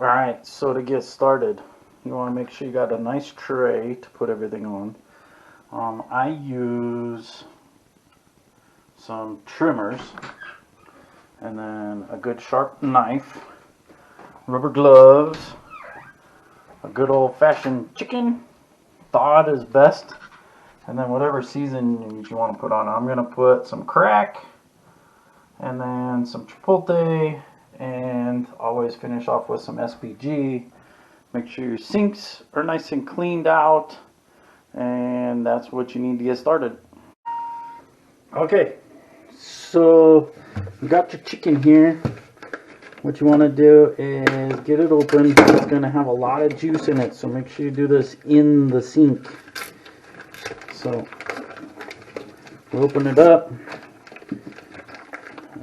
Alright, so to get started, you want to make sure you got a nice tray to put everything on. I use some trimmers and then a good sharp knife, rubber gloves, a good old-fashioned chicken, thawed is best, and then whatever seasonings you want to put on. I'm going to put some crack and then some chipotle, and always finish off with some SPG. Make sure your sinks are nice and cleaned out, and that's what you need to get started. Okay, so you got your chicken here. What you want to do is get it open. It's going to have a lot of juice in it, so make sure you do this in the sink. So open it up,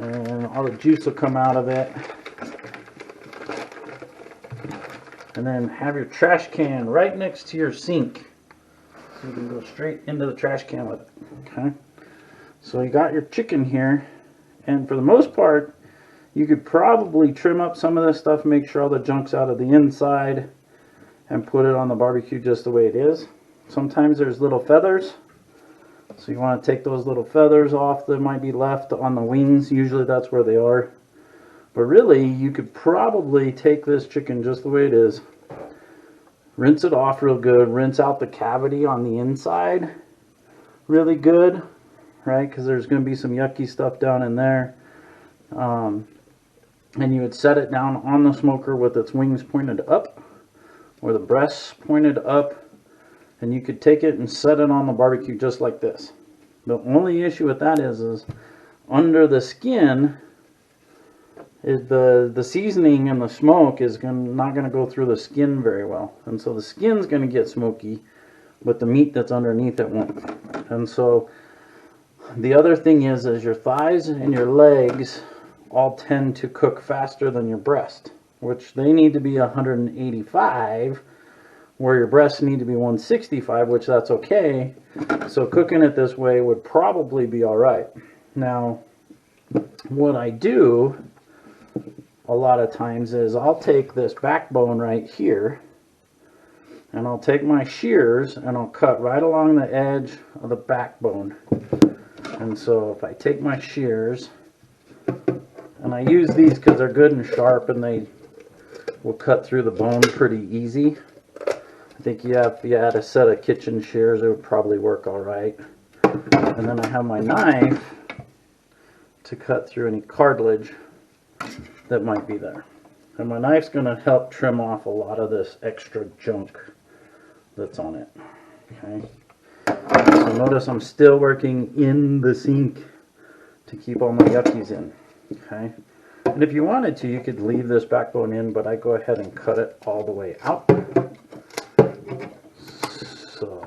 and all the juice will come out of it. And then have your trash can right next to your sink. So you can go straight into the trash can with it. Okay. So you got your chicken here, and for the most part, you could probably trim up some of this stuff, make sure all the junk's out of the inside, and put it on the barbecue just the way it is. Sometimes there's little feathers, so you want to take those little feathers off that might be left on the wings. Usually that's where they are. But really, you could probably take this chicken just the way it is, rinse it off real good, rinse out the cavity on the inside really good, right? Because there's going to be some yucky stuff down in there. And you would set it down on the smoker with its wings pointed up, or the breasts pointed up, and you could take it and set it on the barbecue just like this. The only issue with that is under the skin, the seasoning and the smoke is not going to go through the skin very well, and so the skin's going to get smoky, but the meat that's underneath it won't. And so the other thing is your thighs and your legs all tend to cook faster than your breast, which they need to be 185, where your breasts need to be 165, which that's okay. So cooking it this way would probably be all right. Now, what I do a lot of times is I'll take this backbone right here, and I'll take my shears and I'll cut right along the edge of the backbone. And so if I take my shears, and I use these because they're good and sharp and they will cut through the bone pretty easy. I think if you had a set of kitchen shears, it would probably work all right. And then I have my knife to cut through any cartilage that might be there. And my knife's going to help trim off a lot of this extra junk that's on it. Okay. So notice I'm still working in the sink to keep all my yuckies in. Okay. And if you wanted to, you could leave this backbone in, but I go ahead and cut it all the way out. So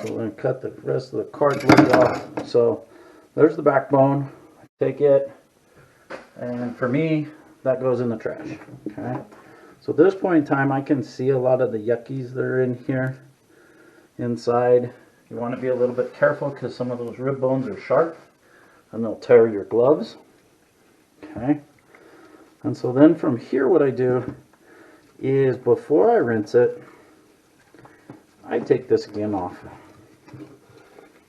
we're going to cut the rest of the cartilage off. So there's the backbone. Take it, and for me, that goes in the trash. Okay. So at this point in time, I can see a lot of the yuckies that are in here inside. You want to be a little bit careful because some of those rib bones are sharp and they'll tear your gloves. Okay. And so then from here, what I do is before I rinse it, I take the skin off.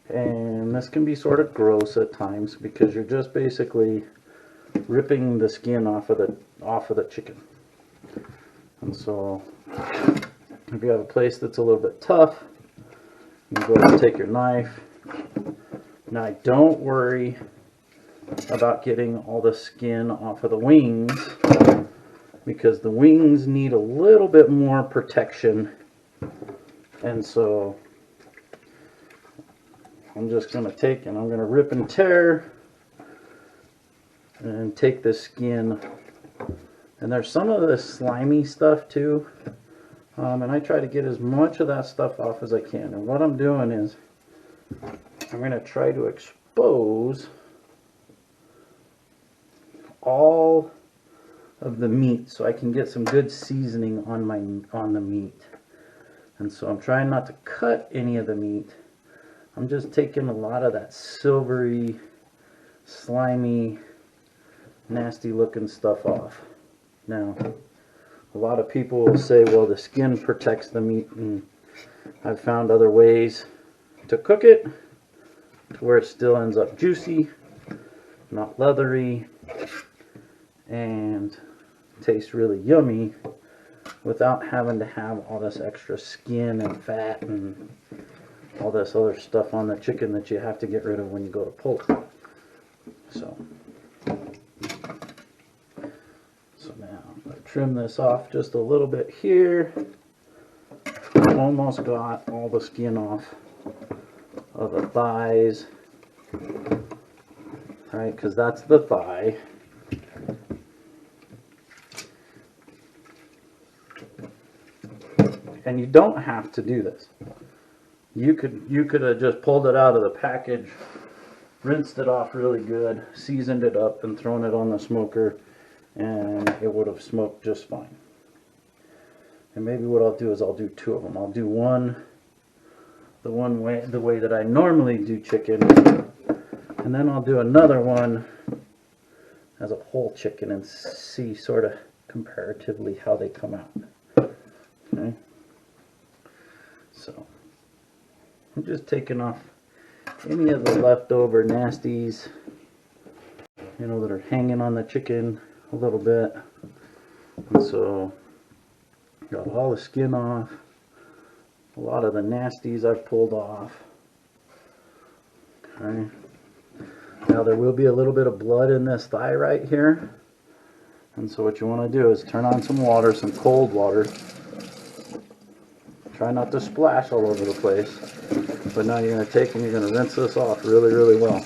And this can be sort of gross at times because you're just basically ripping the skin off of the chicken. And so if you have a place that's a little bit tough, you go and take your knife. Now don't worry about getting all the skin off of the wings, because the wings need a little bit more protection. And so I'm just going to take and I'm going to rip and tear and take the skin. And there's some of this slimy stuff too, and I try to get as much of that stuff off as I can. And what I'm doing is I'm going to try to expose all of the meat so I can get some good seasoning on the meat. And so I'm trying not to cut any of the meat. I'm just taking a lot of that silvery, slimy, nasty looking stuff off. Now, a lot of people will say, well, the skin protects the meat, and I've found other ways to cook it to where it still ends up juicy, not leathery, and tastes really yummy without having to have all this extra skin and fat and all this other stuff on the chicken that you have to get rid of when you go to pull it. So now I trim this off just a little bit here. Almost got all the skin off of the thighs, right? Because that's the thigh. And you don't have to do this. You could have just pulled it out of the package, rinsed it off really good, seasoned it up, and thrown it on the smoker, and it would have smoked just fine. And maybe what I'll do is I'll do two of them. I'll do one the way that I normally do chicken, and then I'll do another one as a whole chicken and see sort of comparatively how they come out. Okay. So I'm just taking off any of the leftover nasties, you know, that are hanging on the chicken a little bit. And so got all the skin off. A lot of the nasties I've pulled off. Okay. Now there will be a little bit of blood in this thigh right here. And so what you want to do is turn on some water, some cold water. Try not to splash all over the place. But now you're going to take and you're going to rinse this off really, really well.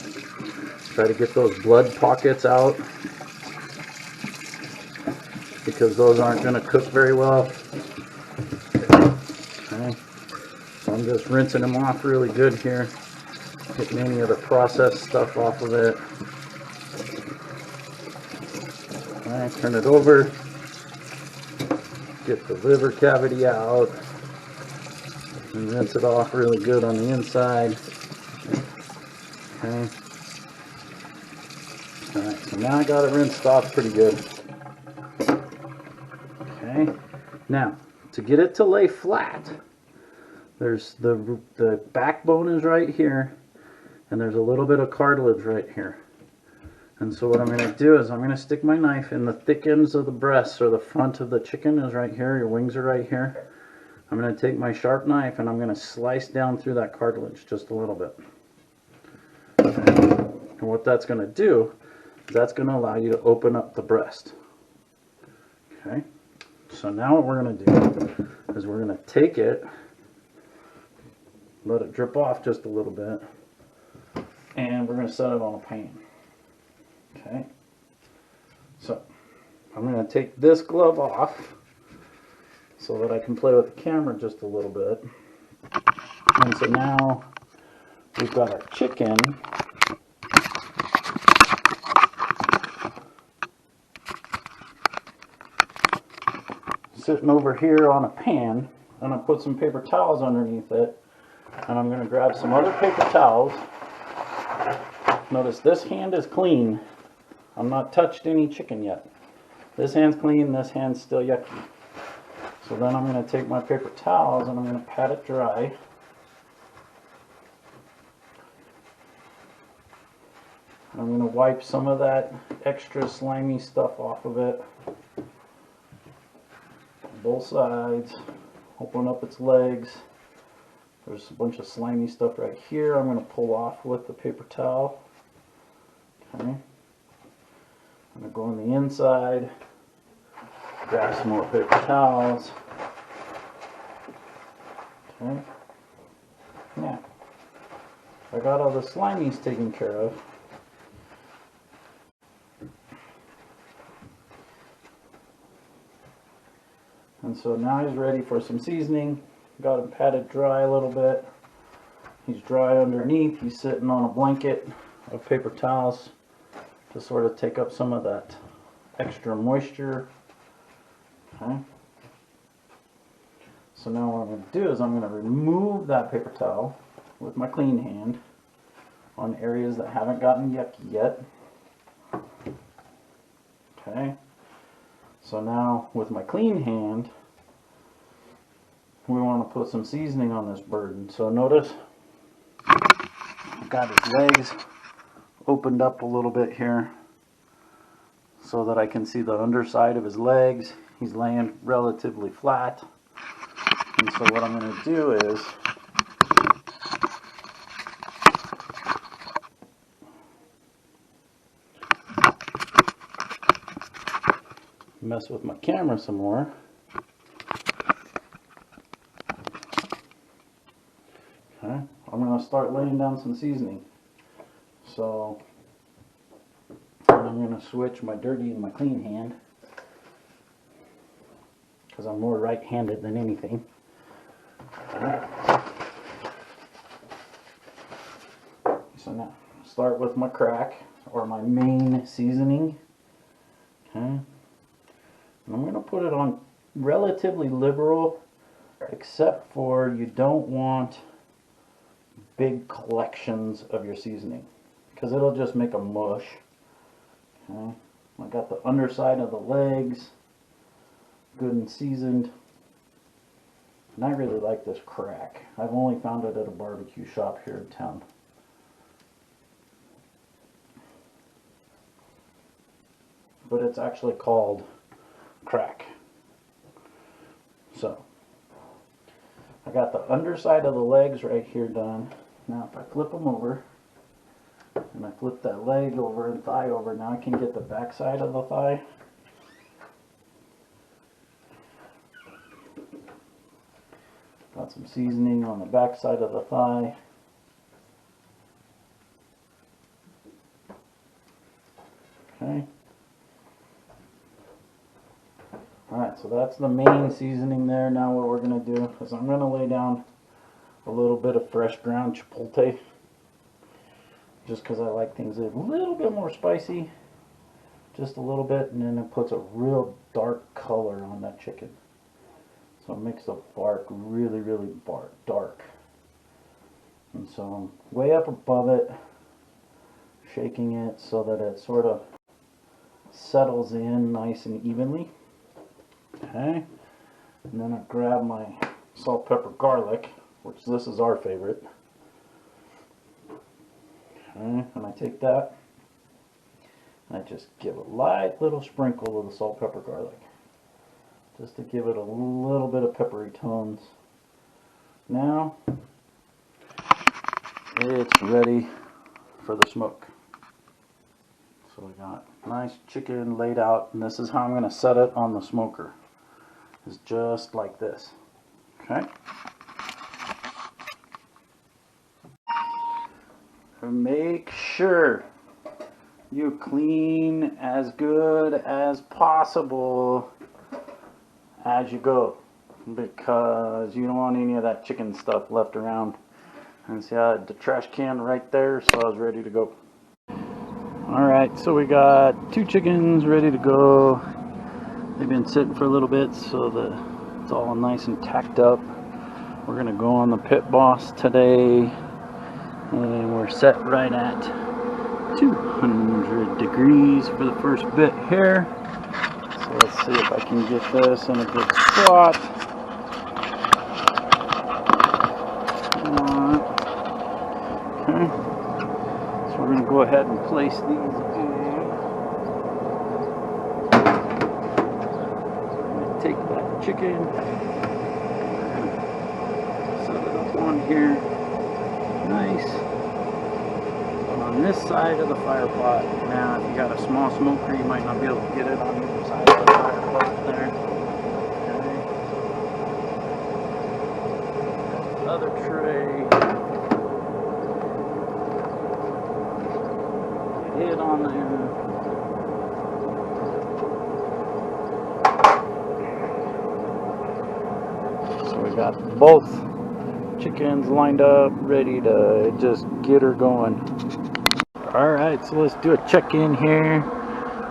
Try to get those blood pockets out, because those aren't going to cook very well. Okay. So I'm just rinsing them off really good here. Getting any of the processed stuff off of it. Alright, turn it over. Get the liver cavity out. And rinse it off really good on the inside. Okay. Alright, so now I got it rinsed off pretty good. Okay. Now, to get it to lay flat, there's the backbone is right here, and there's a little bit of cartilage right here. And so what I'm going to do is I'm going to stick my knife in the thick ends of the breasts, or the front of the chicken is right here, your wings are right here. I'm going to take my sharp knife and I'm going to slice down through that cartilage just a little bit. And what that's going to do is that's going to allow you to open up the breast. Okay, so now what we're going to do is we're going to take it, let it drip off just a little bit, and we're going to set it on a pan. Okay, so I'm going to take this glove off so that I can play with the camera just a little bit. And so now we've got our chicken sitting over here on a pan, and I put some paper towels underneath it, and I'm going to grab some other paper towels. Notice this hand is clean. I'm not touched any chicken yet. This hand's clean, this hand's still yucky. So then I'm going to take my paper towels and I'm going to pat it dry. I'm going to wipe some of that extra slimy stuff off of it. Both sides. Open up its legs. There's a bunch of slimy stuff right here I'm going to pull off with the paper towel. Okay. I'm going to go on the inside. Grab some more paper towels. Okay. Now, I got all the slimies taken care of. And so now he's ready for some seasoning. Got him patted dry a little bit. He's dry underneath. He's sitting on a blanket of paper towels to sort of take up some of that extra moisture. Okay. So now what I'm going to do is I'm going to remove that paper towel with my clean hand on areas that haven't gotten yucky yet. Okay. So now with my clean hand, we want to put some seasoning on this bird. And so notice I've got his legs opened up a little bit here so that I can see the underside of his legs. He's laying relatively flat. And so what I'm going to do is mess with my camera some more. Okay, I'm going to start laying down some seasoning. So I'm going to switch my dirty and my clean hand because I'm more right-handed than anything. Okay. So now start with my crack or my main seasoning. Okay. And I'm going to put it on relatively liberal, except for you don't want big collections of your seasoning because it'll just make a mush. Okay. I got the underside of the legs good and seasoned, and I really like this crack. I've only found it at a barbecue shop here in town. But it's actually called crack. So I got the underside of the legs right here done. Now if I flip them over and I flip that leg over and thigh over, now I can get the back side of the thigh. Got some seasoning on the back side of the thigh. Okay. Alright, so that's the main seasoning there. Now what we're going to do is I'm going to lay down a little bit of fresh ground chipotle, just because I like things a little bit more spicy, just a little bit, and then it puts a real dark color on that chicken. So it makes the bark really, really dark. And so I'm way up above it, shaking it so that it sort of settles in nice and evenly. Okay, and then I grab my salt, pepper, garlic, which this is our favorite. Okay, and I take that and I just give a light little sprinkle of the salt, pepper, garlic, just to give it a little bit of peppery tones. Now it's ready for the smoke. So we got nice chicken laid out, and this is how I'm going to set it on the smoker. It's just like this. Okay. And make sure you clean as good as possible as you go, because you don't want any of that chicken stuff left around. And see, I had the trash can right there, so I was ready to go. Alright, so we got 2 chickens ready to go. They've been sitting for a little bit so that it's all nice and tacked up. We're going to go on the Pit Boss today, and we're set right at 200 degrees for the first bit here. So let's see if I can get this in a good spot. Okay, so we're going to go ahead and place these in. Take that chicken, set it up on here, nice, on this side of the fire pot. Now if you got a small smoker, you might not be able to get it on the other side of the fire pot there. Okay. Other tray, hit on there. We got both chickens lined up, ready to just get her going. Alright, so let's do a check-in here.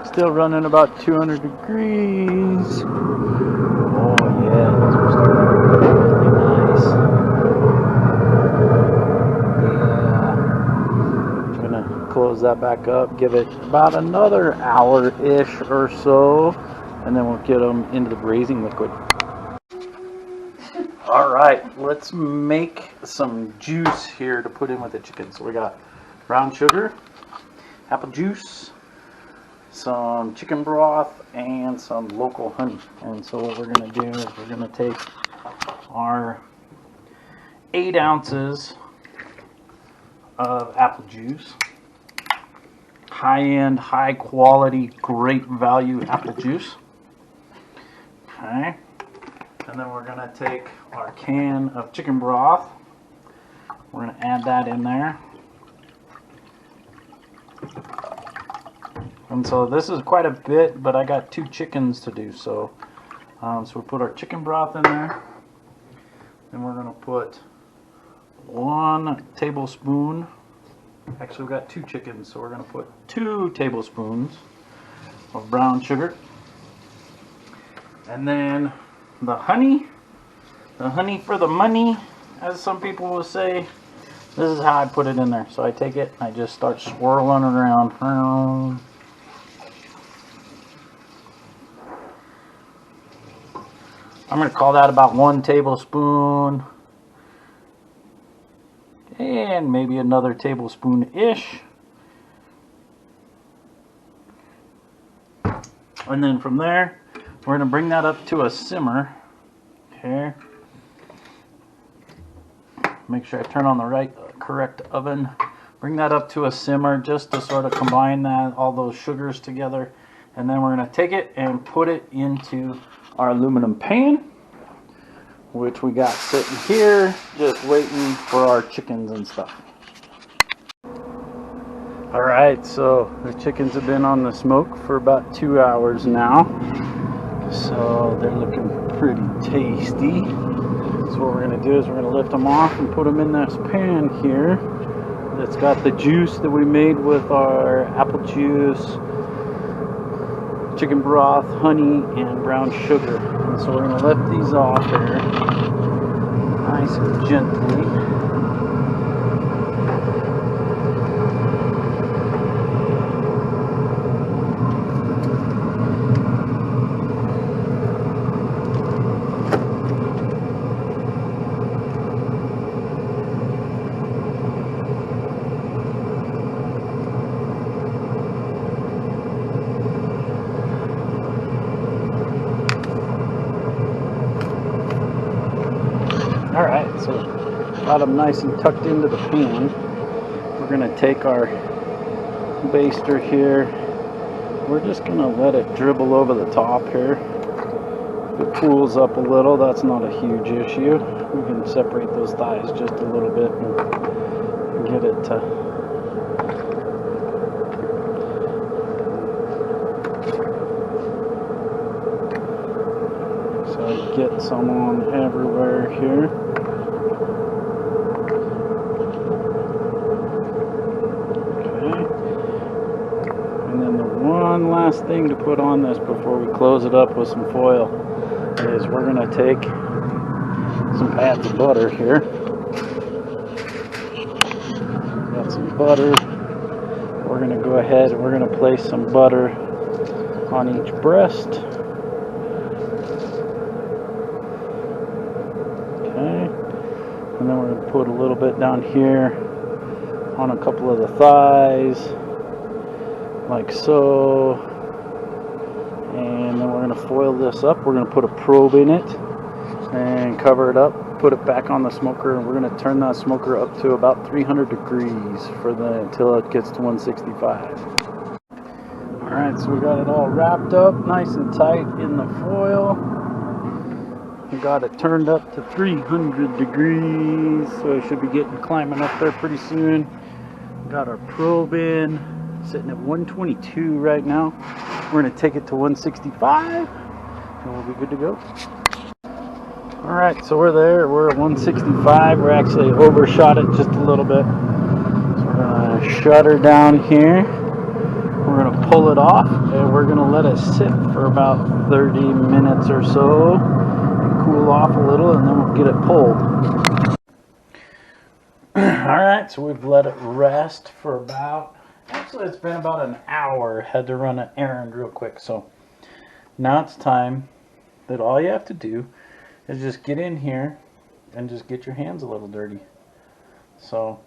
Still running about 200 degrees. Oh yeah, we're starting. that back up, give it about another hour-ish or so, and then we'll get them into the braising liquid. All right, let's make some juice here to put in with the chicken. So we got brown sugar, apple juice, some chicken broth, and some local honey. And so what we're going to do is we're going to take our 8 ounces of apple juice, high-end, high-quality, great value apple juice. Okay, and then we're going to take our can of chicken broth. We're going to add that in there. And so this is quite a bit, but I got 2 chickens to do, so so we'll put our chicken broth in there. Then we're going to put 1 tablespoon. Actually, we've got 2 chickens, so we're going to put 2 tablespoons of brown sugar. And then the honey for the money, as some people will say. This is how I put it in there. So I take it and I just start swirling it around. I'm going to call that about 1 tablespoon. And maybe another tablespoon-ish. And then from there, we're going to bring that up to a simmer. Okay. Make sure I turn on the correct oven. Bring that up to a simmer just to sort of combine all those sugars together. And then we're going to take it and put it into our aluminum pan, which we got sitting here just waiting for our chickens and stuff. Alright, so the chickens have been on the smoke for about 2 hours now, so they're looking pretty tasty. So what we're going to do is we're going to lift them off and put them in this pan here that's got the juice that we made with our apple juice, chicken broth, honey, and brown sugar. And so we're going to lift these off here nice and gently. Alright, so got them nice and tucked into the pan. We're going to take our baster here. We're just going to let it dribble over the top here. If it cools up a little, that's not a huge issue. We can separate those thighs just a little bit and get it to get some on everywhere here. Okay. And then the one last thing to put on this before we close it up with some foil is we're going to take some pads of butter here. Got some butter. We're going to go ahead and we're going to place some butter on each breast. And then we're going to put a little bit down here on a couple of the thighs, like so. And then we're going to foil this up. We're going to put a probe in it and cover it up, put it back on the smoker, and we're going to turn that smoker up to about 300 degrees until it gets to 165. Alright, so we got it all wrapped up nice and tight in the foil. We got it turned up to 300 degrees, so it should be climbing up there pretty soon. Got our probe in, sitting at 122 right now. We're going to take it to 165, and we'll be good to go. Alright, so we're there. We're at 165. We're actually overshot it just a little bit. So we're going to shut her down here. We're going to pull it off, and we're going to let it sit for about 30 minutes or so. Cool off a little, and then we'll get it pulled. Alright, so we've let it rest for about Actually, it's been about an hour. Had to run an errand real quick. So now it's time that all you have to do is just get in here and just get your hands a little dirty. So,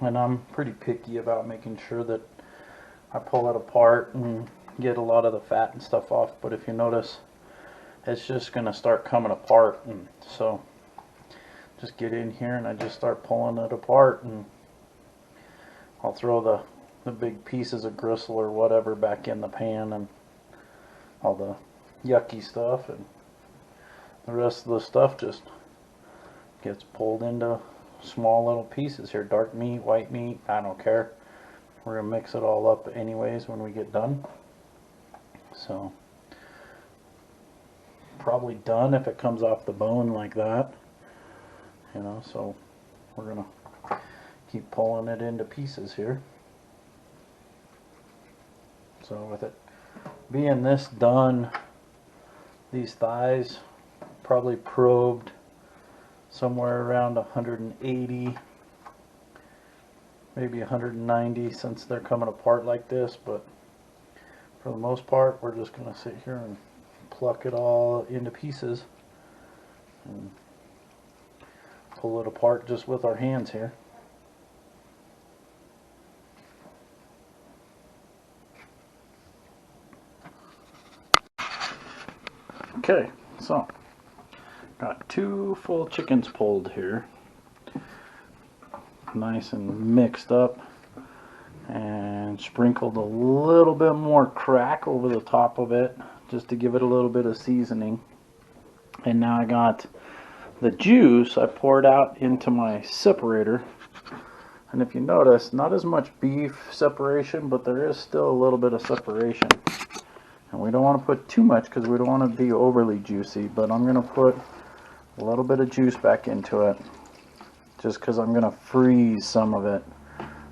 and I'm pretty picky about making sure that I pull it apart and get a lot of the fat and stuff off. But if you notice, it's just going to start coming apart. And so just get in here and I just start pulling it apart, and I'll throw the big pieces of gristle or whatever back in the pan, and all the yucky stuff, and the rest of the stuff just gets pulled into small little pieces here. Dark meat, white meat, I don't care. We're going to mix it all up anyways when we get done. So probably done if it comes off the bone like that, you know. So we're going to keep pulling it into pieces here. So with it being this done, these thighs probably probed somewhere around 180, maybe 190, since they're coming apart like this. But for the most part, we're just going to sit here and pluck it all into pieces and pull it apart just with our hands here. Okay, so got 2 full chickens pulled here, nice and mixed up, and sprinkled a little bit more crack over the top of it just to give it a little bit of seasoning. And now I got the juice I poured out into my separator, and if you notice, not as much beef separation, but there is still a little bit of separation. And we don't want to put too much because we don't want to be overly juicy, but I'm going to put a little bit of juice back into it just because I'm going to freeze some of it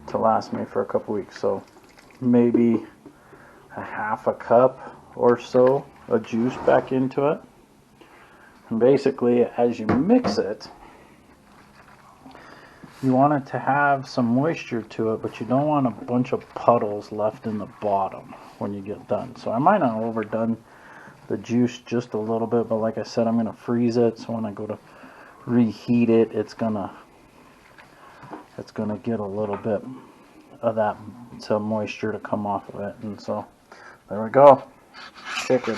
to last me for a couple weeks. So maybe a half a cup or so of juice back into it. And basically, as you mix it, you want it to have some moisture to it, but you don't want a bunch of puddles left in the bottom when you get done. So I might have overdone the juice just a little bit, but like I said, I'm going to freeze it, so when I go to reheat it, it's gonna get a little bit of that, some moisture to come off of it. And so there we go, chicken.